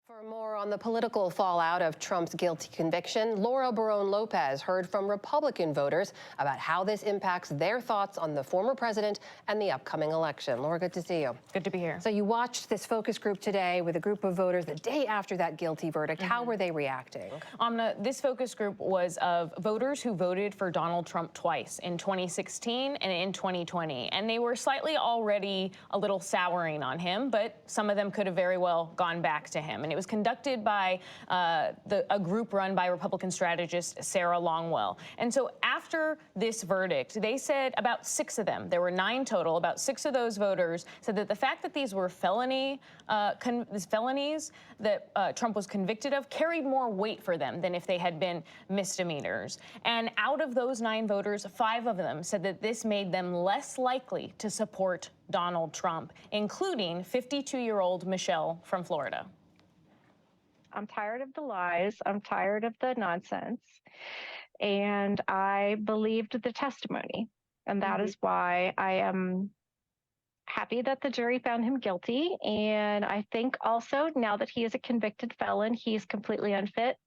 For more on the political fallout of Trump's guilty conviction, Laura Barone-Lopez heard from Republican voters about how this impacts their thoughts on the former president and the upcoming election. Laura, good to see you. Good to be here. So you watched this focus group today with a group of voters the day after that guilty verdict. How were they reacting? Amna, this focus group was of voters who voted for Donald Trump twice, in 2016 and in 2020. And they were slightly already a little souring on him, but some of them could have very well gone back to him. And it was conducted by a group run by Republican strategist Sarah Longwell. And so after this verdict, they said about 6 of them, there were 9 total, about 6 of those voters said that the fact that these were felonies that Trump was convicted of carried more weight for them than if they had been misdemeanors. And out of those 9 voters, 5 of them said that this made them less likely to support Donald Trump, including 52-year-old Michelle from Florida. I'm tired of the lies. I'm tired of the nonsense. And I believed the testimony. And that is why I am happy that the jury found him guilty. And I think also now that he is a convicted felon, he's completely unfit.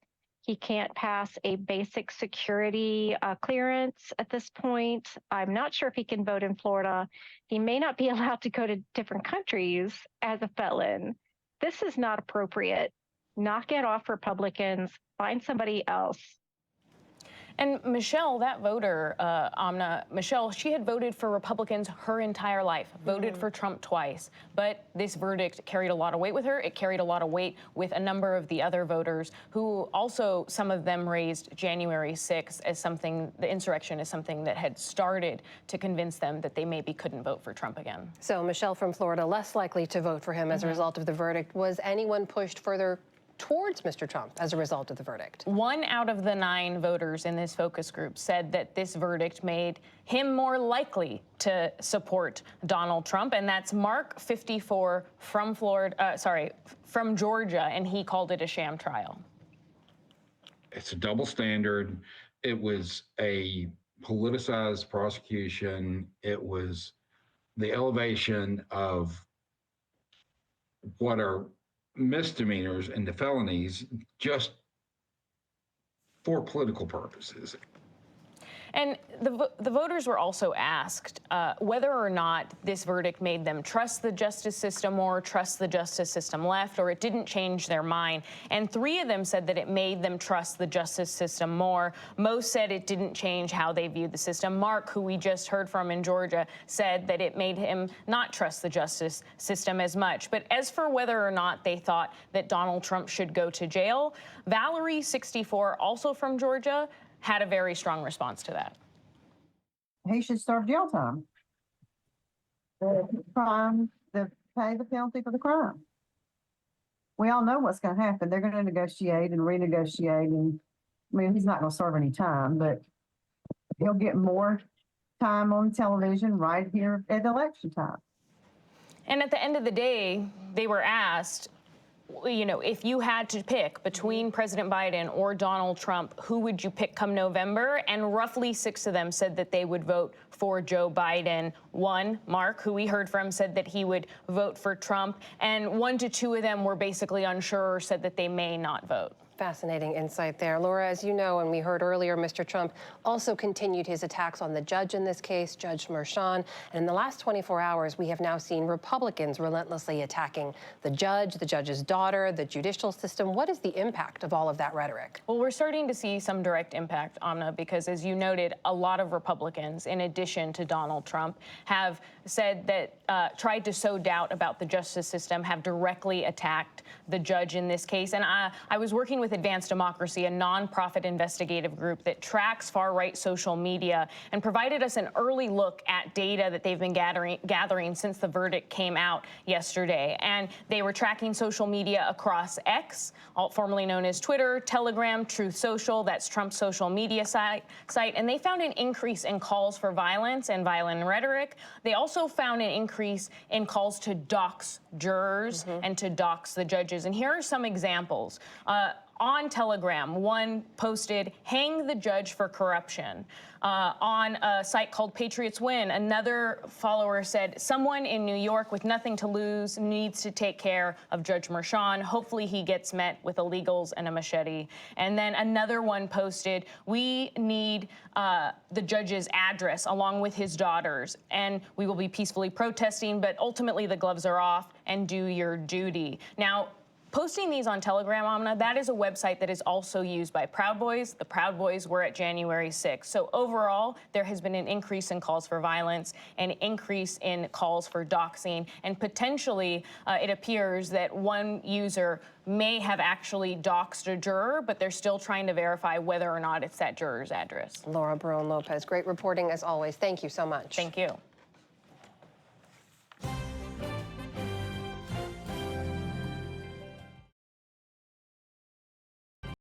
He can't pass a basic security clearance at this point. I'm not sure if he can vote in Florida. He may not be allowed to go to different countries as a felon. This is not appropriate. Knock it off, Republicans. Find somebody else. And Michelle, that voter, Amna, Michelle, she had voted for Republicans her entire life, voted for Trump twice. But this verdict carried a lot of weight with her. It carried a lot of weight with a number of the other voters who also, some of them raised January 6th as something, the insurrection is something that had started to convince them that they maybe couldn't vote for Trump again. So Michelle from Florida, less likely to vote for him as a result of the verdict. Was anyone pushed further towards Mr. Trump as a result of the verdict? 1 out of the 9 voters in this focus group said that this verdict made him more likely to support Donald Trump, and that's Mark, 54, from from Georgia, and he called it a sham trial. It's a double standard. It was a politicized prosecution. It was the elevation of what are misdemeanors into felonies just for political purposes. And the voters were also asked whether or not this verdict made them trust the justice system more, trust the justice system left, or it didn't change their mind. And 3 of them said that it made them trust the justice system more. Most said it didn't change how they viewed the system. Mark, who we just heard from in Georgia, said that it made him not trust the justice system as much. But as for whether or not they thought that Donald Trump should go to jail, Valerie, 64, also from Georgia, had a very strong response to that. He should serve jail time. The crime, pay the penalty for the crime. We all know what's going to happen. They're going to negotiate and renegotiate, and I mean, he's not going to serve any time, but he'll get more time on television right here at election time. And at the end of the day, they were asked, you know, if you had to pick between President Biden or Donald Trump, who would you pick come November? And roughly 6 of them said that they would vote for Joe Biden. 1, Mark, who we heard from, said that he would vote for Trump. And 1 to 2 of them were basically unsure or said that they may not vote. Fascinating insight there. Laura, as you know, and we heard earlier, Mr. Trump also continued his attacks on the judge in this case, Judge Merchan. And in the last 24 hours, we have now seen Republicans relentlessly attacking the judge's daughter, the judicial system. What is the impact of all of that rhetoric? Well, we're starting to see some direct impact, Amna, because as you noted, a lot of Republicans, in addition to Donald Trump, have said that tried to sow doubt about the justice system, have directly attacked the judge in this case. And I was working with Advanced Democracy, a nonprofit investigative group that tracks far-right social media, and provided us an early look at data that they've been gathering since the verdict came out yesterday. And they were tracking social media across X, formerly known as Twitter, Telegram, Truth Social, that's Trump's social media site, and they found an increase in calls for violence and violent rhetoric. They also found an increase in calls to dox jurors and to dox the judges. And here are some examples. On Telegram, one posted, "Hang the judge for corruption." On a site called Patriots Win, another follower said, "Someone in New York with nothing to lose needs to take care of Judge Merchan. Hopefully he gets met with illegals and a machete." And then another one posted, "We need the judge's address along with his daughters, and we will be peacefully protesting, but ultimately the gloves are off, and do your duty." Now, posting these on Telegram, Amna, that is a website that is also used by Proud Boys. The Proud Boys were at January 6th. So overall, there has been an increase in calls for violence, an increase in calls for doxing, and potentially it appears that one user may have actually doxed a juror, but they're still trying to verify whether or not it's that juror's address. Laura Barone Lopez, great reporting as always. Thank you so much. Thank you.